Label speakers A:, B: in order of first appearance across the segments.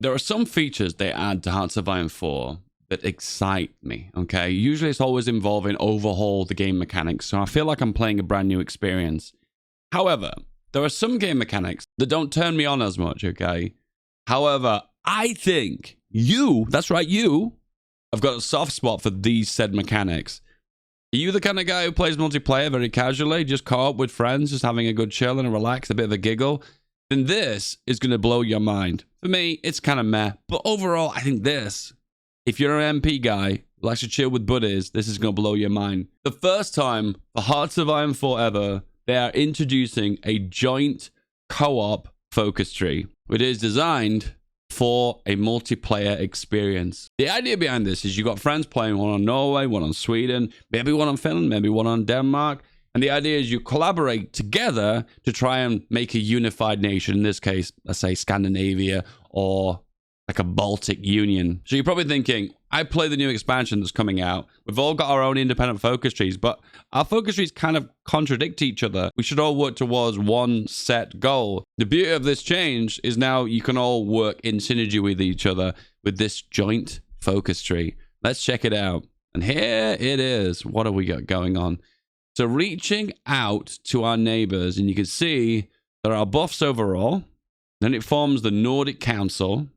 A: there are some features they add to Hearts of Iron 4 that excite me, okay? Usually it's always involving overhaul the game mechanics, so I feel like I'm playing a brand new experience. However, there are some game mechanics that don't turn me on as much, okay? However, I think that's right, I've got a soft spot for these said mechanics. Are you the kind of guy who plays multiplayer very casually, just co-op with friends, just having a good chill and a relax, a bit of a giggle? Then this is going to blow your mind. For me, it's kind of meh. But overall, I think this, if you're an MP guy who likes to chill with buddies, this is going to blow your mind. The first time for Hearts of Iron 4 ever, they are introducing a joint co-op focus tree. It is designed for a multiplayer experience. The idea behind this is you've got friends playing, one on Norway, one on Sweden, maybe one on Finland, maybe one on Denmark. And the idea is you collaborate together to try and make a unified nation. In this case, let's say Scandinavia or like a Baltic Union. So you're probably thinking, I play the new expansion that's coming out. We've all got our own independent focus trees, but our focus trees kind of contradict each other. We should all work towards one set goal. The beauty of this change is now you can all work in synergy with each other with this joint focus tree. Let's check it out. And here it is. What have we got going on? So reaching out to our neighbors, and you can see there are buffs overall. Then it forms the Nordic Council.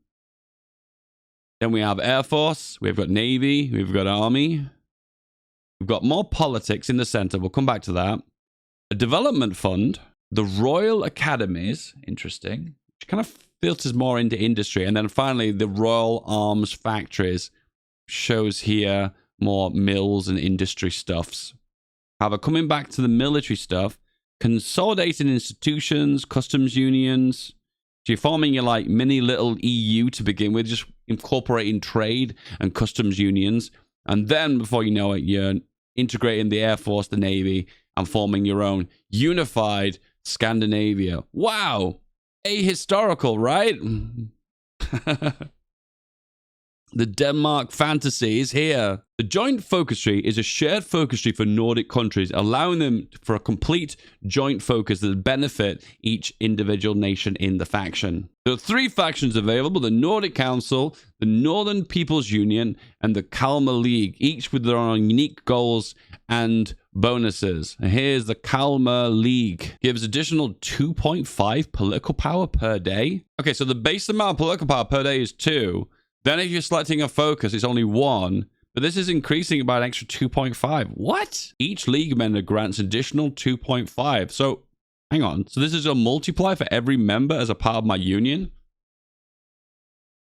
A: Then we have Air Force, we've got Navy, we've got Army. We've got more politics in the center. We'll come back to that. A development fund, the Royal Academies, interesting, which kind of filters more into industry. And then finally, the Royal Arms Factories shows here more mills and industry stuffs. However, coming back to the military stuff, consolidating institutions, customs unions. So you're forming your like mini little EU to begin with, just incorporating trade and customs unions. And then before you know it, you're integrating the Air Force, the Navy, and forming your own unified Scandinavia. Wow. Ahistorical, right? The Denmark fantasy is here. The joint focus tree is a shared focus tree for Nordic countries, allowing them for a complete joint focus that benefit each individual nation in the faction. There are 3 factions available: the Nordic Council, the Northern People's Union, and the Kalmar League, each with their own unique goals and bonuses. And here's the Kalmar League. Gives additional 2.5 political power per day. Okay, so the base amount of political power per day is 2. Then if you're selecting a focus, it's only 1. But this is increasing by an extra 2.5. What? Each league member grants additional 2.5. So, hang on. So this is a multiplier for every member as a part of my union?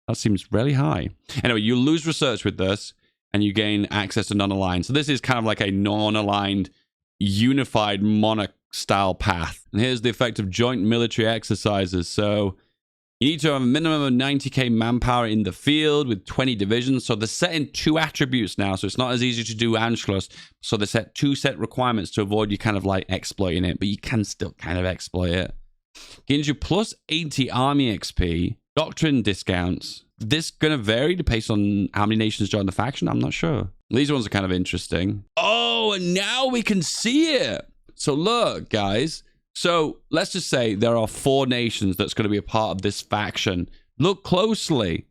A: That seems really high. Anyway, you lose research with this, and you gain access to non-aligned. So this is kind of like a non-aligned, unified monarch-style path. And here's the effect of joint military exercises. So you need to have a minimum of 90k manpower in the field with 20 divisions. So they're setting 2 attributes now. So it's not as easy to do Anschluss. So they set 2 set requirements to avoid you kind of like exploiting it. But you can still kind of exploit it. Gives you plus 80 army XP. Doctrine discounts. This going to vary based on how many nations join the faction? I'm not sure. These ones are kind of interesting. Oh, and now we can see it. So look, guys. So let's just say there are 4 nations that's going to be a part of this faction. Look closely.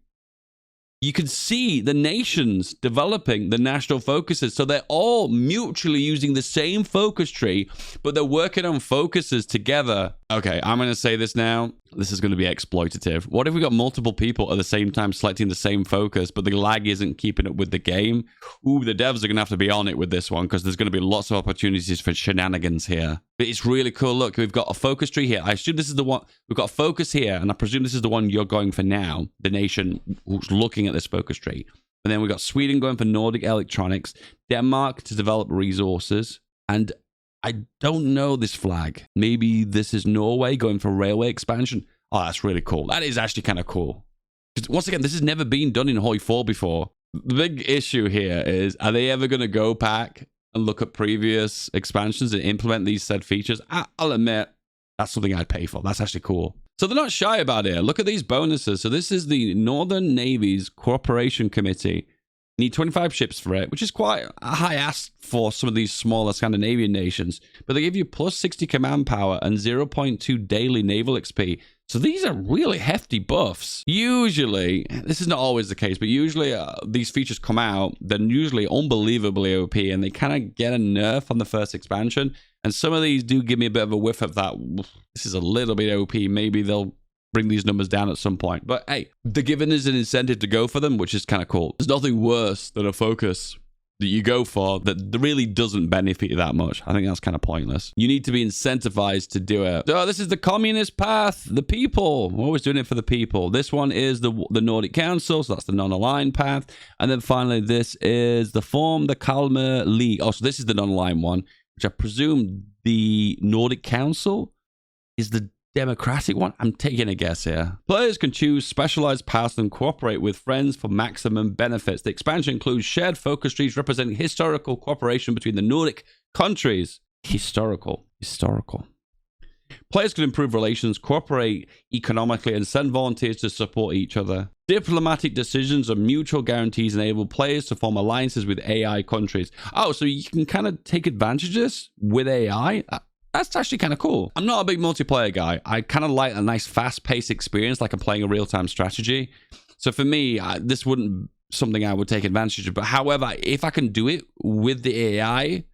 A: You can see the nations developing the national focuses. So they're all mutually using the same focus tree, but they're working on focuses together. Okay, I'm going to say this now. This is going to be exploitative. What if we got multiple people at the same time selecting the same focus, but the lag isn't keeping up with the game? Ooh, the devs are going to have to be on it with this one because there's going to be lots of opportunities for shenanigans here. But it's really cool. Look, we've got a focus tree here. I assume this is the one. We've got a focus here, and I presume this is the one you're going for now, the nation who's looking at this focus tree. And then we've got Sweden going for Nordic electronics, Denmark to develop resources, and I don't know this flag. Maybe this is Norway going for railway expansion. Oh, that's really cool. That is actually kind of cool. Because once again, this has never been done in Hoi 4 before. The big issue here is, are they ever going to go back and look at previous expansions and implement these said features? I'll admit, that's something I'd pay for. That's actually cool. So they're not shy about it. Look at these bonuses. So this is the Northern Navy's Cooperation Committee. You need 25 ships for it, which is quite a high ask for some of these smaller Scandinavian nations. But they give you plus 60 command power and 0.2 daily naval XP. So these are really hefty buffs. Usually, this is not always the case, but usually these features come out, they're usually unbelievably OP, and they kind of get a nerf on the first expansion. And some of these do give me a bit of a whiff of that. This is a little bit OP. Maybe they'll bring these numbers down at some point. But hey, they're giving us an incentive to go for them, which is kind of cool. There's nothing worse than a focus that you go for that really doesn't benefit you that much. I think that's kind of pointless. You need to be incentivized to do it. Oh, this is the communist path, the people. We're always doing it for the people. This one is the Nordic Council, so that's the non-aligned path. And then finally, this is the Form the Kalmar League. Oh, so this is the non-aligned one, which I presume the Nordic Council is the democratic one. I'm taking a guess here. Players can choose specialized paths and cooperate with friends for maximum benefits. The expansion includes shared focus trees representing historical cooperation between the Nordic countries. Historical. Players can improve relations, cooperate economically, and send volunteers to support each other. Diplomatic decisions and mutual guarantees enable players to form alliances with AI countries. Oh, so you can kind of take advantage of this with AI? That's actually kind of cool. I'm not a big multiplayer guy. I kind of like a nice fast-paced experience, like I'm playing a real-time strategy. So for me, this wouldn't something I would take advantage of. But however, if I can do it with the AI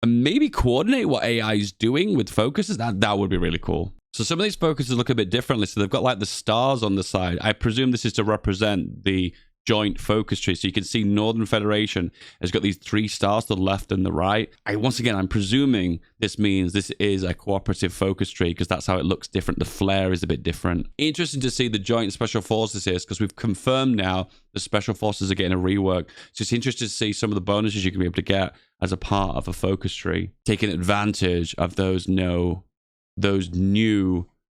A: and maybe coordinate what AI is doing with focuses, that would be really cool. So some of these focuses look a bit differently. So they've got like the stars on the side. I presume this is to represent the joint focus tree. So you can see Northern Federation has got these 3 stars to the left and the right. Once again, I'm presuming this means this is a cooperative focus tree because that's how it looks different. The flare is a bit different. Interesting to see the joint special forces here because we've confirmed now the special forces are getting a rework. So it's interesting to see some of the bonuses you can be able to get as a part of a focus tree, taking advantage of those new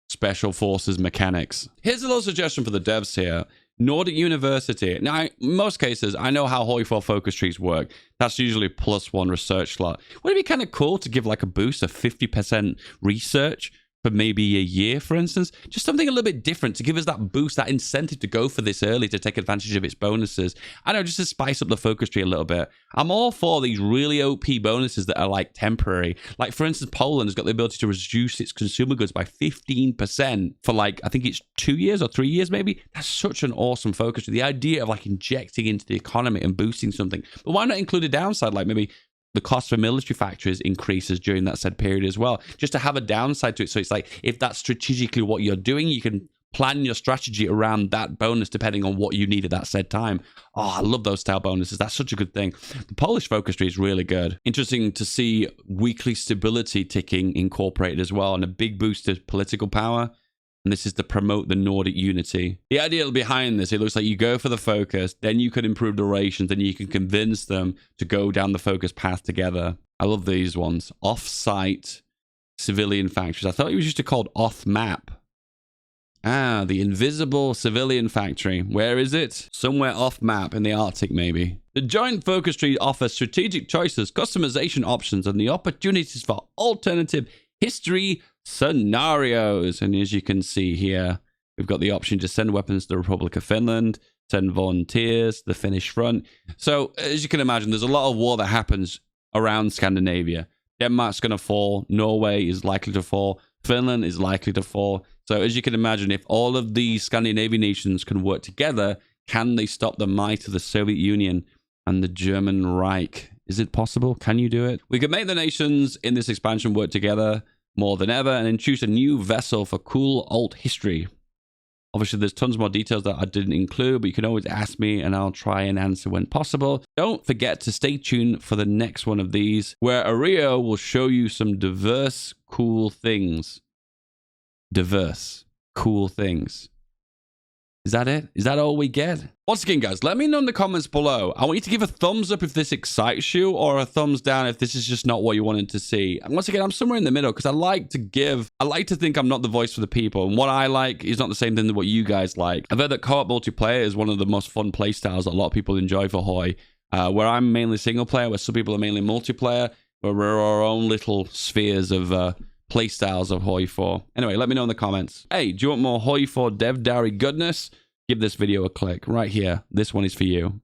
A: special forces mechanics. Here's a little suggestion for the devs here. Nordic University. Now, in most cases, I know how HoI4 focus trees work. That's usually +1 research slot. Would it be kind of cool to give like a boost of 50% research for maybe a year, for instance? Just something a little bit different to give us that boost, that incentive to go for this early, to take advantage of its bonuses. I know, just to spice up the focus tree a little bit. I'm all for these really OP bonuses that are like temporary. Like, for instance, Poland has got the ability to reduce its consumer goods by 15% for like, I think it's 2 years or 3 years maybe. That's such an awesome focus tree. The idea of like injecting into the economy and boosting something. But why not include a downside, like maybe the cost for military factories increases during that said period as well, just to have a downside to it. So it's like, if that's strategically what you're doing, you can plan your strategy around that bonus depending on what you need at that said time. Oh, I love those style bonuses. That's such a good thing. The Polish focus tree is really good. Interesting to see weekly stability ticking incorporated as well, and a big boost to political power. And this is to promote the Nordic unity. The idea behind this, it looks like you go for the focus, then you can improve the relations, then you can convince them to go down the focus path together. I love these ones. Off-site civilian factories. I thought it was just called off-map. Ah, the invisible civilian factory. Where is it? Somewhere off-map in the Arctic, maybe. The joint focus tree offers strategic choices, customization options, and the opportunities for alternative history scenarios. And as you can see here, we've got the option to send weapons to the Republic of Finland, send volunteers to the Finnish front. So as you can imagine, there's a lot of war that happens around Scandinavia. Denmark's going to fall. Norway is likely to fall. Finland is likely to fall. So as you can imagine, if all of these Scandinavian nations can work together, can they stop the might of the Soviet Union and the German Reich? Is it possible? Can you do it? We could make the nations in this expansion work together more than ever and introduce a new vessel for cool alt history. Obviously, there's tons more details that I didn't include, but you can always ask me and I'll try and answer when possible. Don't forget to stay tuned for the next one of these, where Ario will show you some diverse, cool things. Diverse, cool things. Is that it? Is that all we get? Once again, guys, let me know in the comments below. I want you to give a thumbs up if this excites you, or a thumbs down if this is just not what you wanted to see. And once again, I'm somewhere in the middle because I like to think I'm not the voice for the people. And what I like is not the same thing as what you guys like. I've heard that co-op multiplayer is one of the most fun playstyles that a lot of people enjoy for HoI. Where I'm mainly single player, where some people are mainly multiplayer, where we're our own little spheres of playstyles of HoI4. Anyway, let me know in the comments. Hey, do you want more HoI4 Dev Diary goodness? Give this video a click right here. This one is for you.